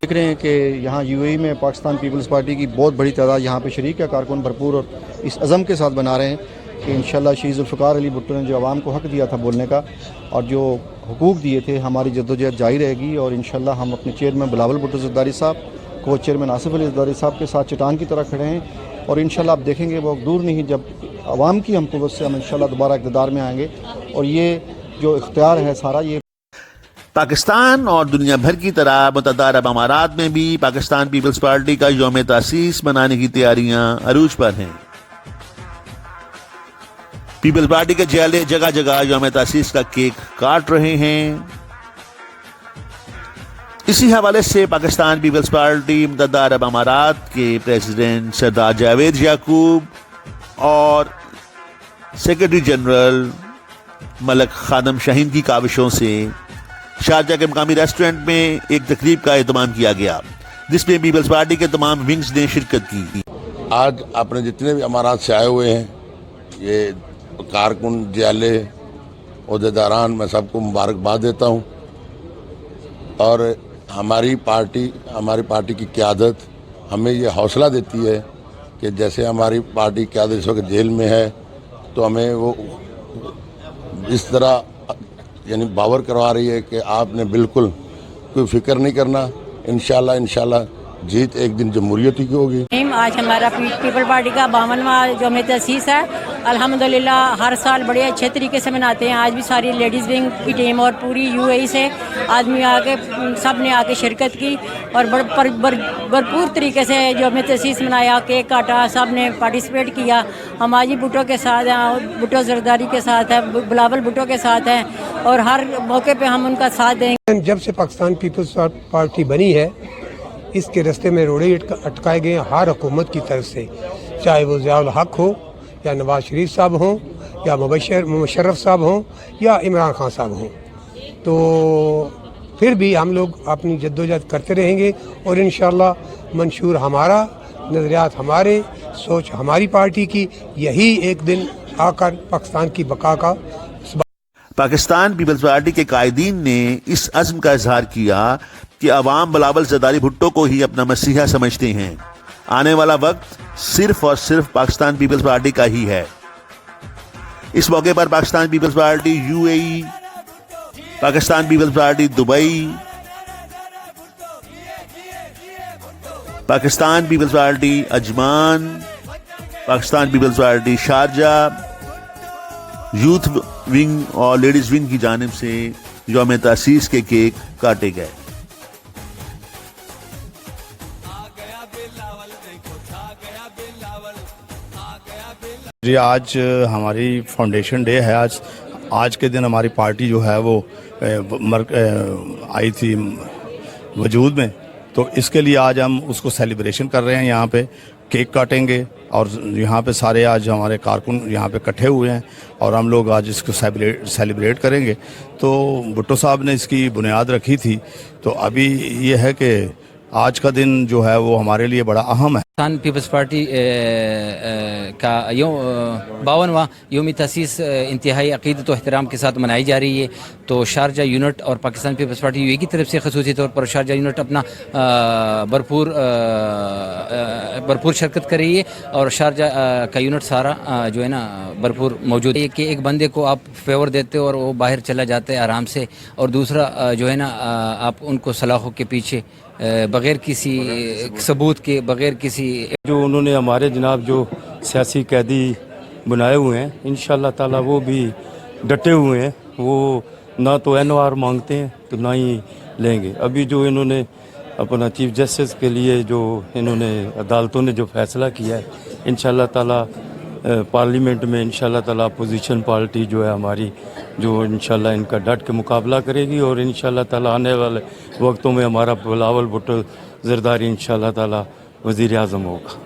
देख रहे हैं कि यहाँ यूएई में पाकिस्तान पीपल्स पार्टी की बहुत बड़ी तादाद यहाँ पे शरीक है, कारकुन भरपूर और इस अज़म के साथ बना रहे हैं कि इंशाल्लाह शहीद ज़ुल्फ़िकार अली भुट्टो ने जो आवाम को हक़ दिया था बोलने का और जो हुकूक दिए थे, हमारी जद्दोजहद जारी रहेगी और इंशाल्लाह हम अपने चेयरमैन बिलावल भुट्टो ज़रदारी साहब, को चेयरमैन आसिफ अली ज़रदारी साहब के साथ चट्टान की तरह खड़े हैं और इंशाल्लाह आप देखेंगे वो दूर नहीं, जब आवाम की हम कुव्वत से हम इंशाल्लाह दोबारा इक़्तिदार में आएंगे और ये जो इख्तियार है सारा ये पाकिस्तान और दुनिया भर की तरह मुतहदा अरब अमारात में भी पाकिस्तान पीपल्स पार्टी का यौम तासीस मनाने की तैयारियां अरूज पर हैं। पीपल्स पार्टी के चेहरे जगह जगह यौम तासीस का केक काट रहे हैं। इसी हवाले से पाकिस्तान पीपल्स पार्टी मुतहदा अरब अमारात के प्रेसिडेंट सरदार जावेद याकूब और सेक्रेटरी जनरल मलक खादम शाहीन की काविशों से शारजा के मकामी रेस्टोरेंट में एक तकरीब का एहतमाम किया गया, जिसमें पीपल्स पार्टी के तमाम विंग्स ने शिरकत की। आज अपने जितने भी अमारात से आए हुए हैं, ये कारकुन जियाले ओहदेदारान, मैं सबको मुबारकबाद देता हूँ और हमारी पार्टी की क़यादत हमें ये हौसला देती है कि जैसे हमारी पार्टी की क़यादत इस वक्त जेल में है, तो हमें वो इस तरह यानी बावर करवा रही है कि आपने बिल्कुल कोई फिक्र नहीं करना, इंशाल्लाह जीत एक दिन जमहूरियत की होगी। आज हमारा पीपल पार्टी का 52वां यौम तसीस है। अल्हम्दुलिल्लाह हर साल बड़े अच्छे तरीके से मनाते हैं। आज भी सारी लेडीज़ विंग की टीम और पूरी यूएई से आदमी आके सब ने आके शिरकत की और भरपूर तरीके से यौम तसीस मनाया, केक काटा, सब ने पार्टिसिपेट किया। हम आज ही भुट्टो के साथ हैं, भुट्टो ज़रदारी के साथ हैं, बिलावल भुट्टो के साथ हैं और हर मौके पे हम उनका साथ देंगे। जब से पाकिस्तान पीपल्स पार्टी बनी है, इसके रास्ते में रोड़े अटकाए गए हर हुकूमत की तरफ से, चाहे वो ज़ियाउल हक हो या नवाज शरीफ साहब हों या मुशर्रफ साहब हों या इमरान खान साहब हों। तो फिर भी हम लोग अपनी जद्दोजहद करते रहेंगे और इंशाअल्लाह मंशूर हमारा, नज़रियात हमारे, सोच हमारी पार्टी की, यही एक दिन आकर पाकिस्तान की बका का। पाकिस्तान पीपल्स पार्टी के कायदीन ने इस अज़्म का इजहार किया कि अवाम बिलावल ज़रदारी भुट्टो को ही अपना मसीहा समझते हैं। आने वाला वक्त सिर्फ और सिर्फ पाकिस्तान पीपल्स पार्टी का ही है। इस मौके पर Pakistan Peoples Party UAE, Pakistan Peoples Party Dubai, Pakistan Peoples Party Ajman, Pakistan Peoples Party Sharjah, youth wing और लेडीज विंग की जानिब से यौम तासीस के केक काटे गए। जी आज हमारी फाउंडेशन डे है। आज के दिन हमारी पार्टी जो है वो आई थी वजूद में, तो इसके लिए आज हम उसको सेलिब्रेशन कर रहे हैं। यहाँ पे केक काटेंगे और यहाँ पे सारे आज हमारे कारकुन यहाँ पे इकट्ठे हुए हैं और हम लोग आज इसको सेलिब्रेट करेंगे। तो भुट्टो साहब ने इसकी बुनियाद रखी थी, तो अभी ये है कि आज का दिन जो है वो हमारे लिए बड़ा अहम है। पाकिस्तान पीपल्स पार्टी का 52वां यौम तसीस इंतहाई अक़ीदत और एहतराम के साथ मनाई जा रही है। तो शारजा यूनिट और पाकिस्तान पीपल्स पार्टी यूएई की तरफ से ख़ुसूसी तौर पर शारजा यूनिट अपना भरपूर शिरकत कर रही है और शारजा का यूनिट सारा जो है ना भरपूर मौजूद है कि एक बंदे को आप फेवर देते हो और वो बाहर चला जाता है आराम से, और दूसरा जो है ना आप उनको सलाखों के पीछे बग़ैर किसी सबूत के, बग़ैर किसी जो उन्होंने हमारे जनाब जो सियासी कैदी बनाए हुए हैं, इंशाअल्लाह ताला वो भी डटे हुए हैं। वो ना तो एनओआर मांगते हैं तो ना ही लेंगे। अभी जो इन्होंने अपना चीफ जस्टिस के लिए जो इन्होंने अदालतों ने जो फैसला किया है, इंशाअल्लाह ताला पार्लियामेंट में इंशाअल्लाह ताला अपोजिशन पार्टी जो है हमारी, जो इंशाअल्लाह इनका डट के मुकाबला करेगी और इंशाअल्लाह ताला आने वाले वक्तों में हमारा बिलावल भुट्टो ज़रदारी इंशाअल्लाह ताला वज़ीर आज़म होगा।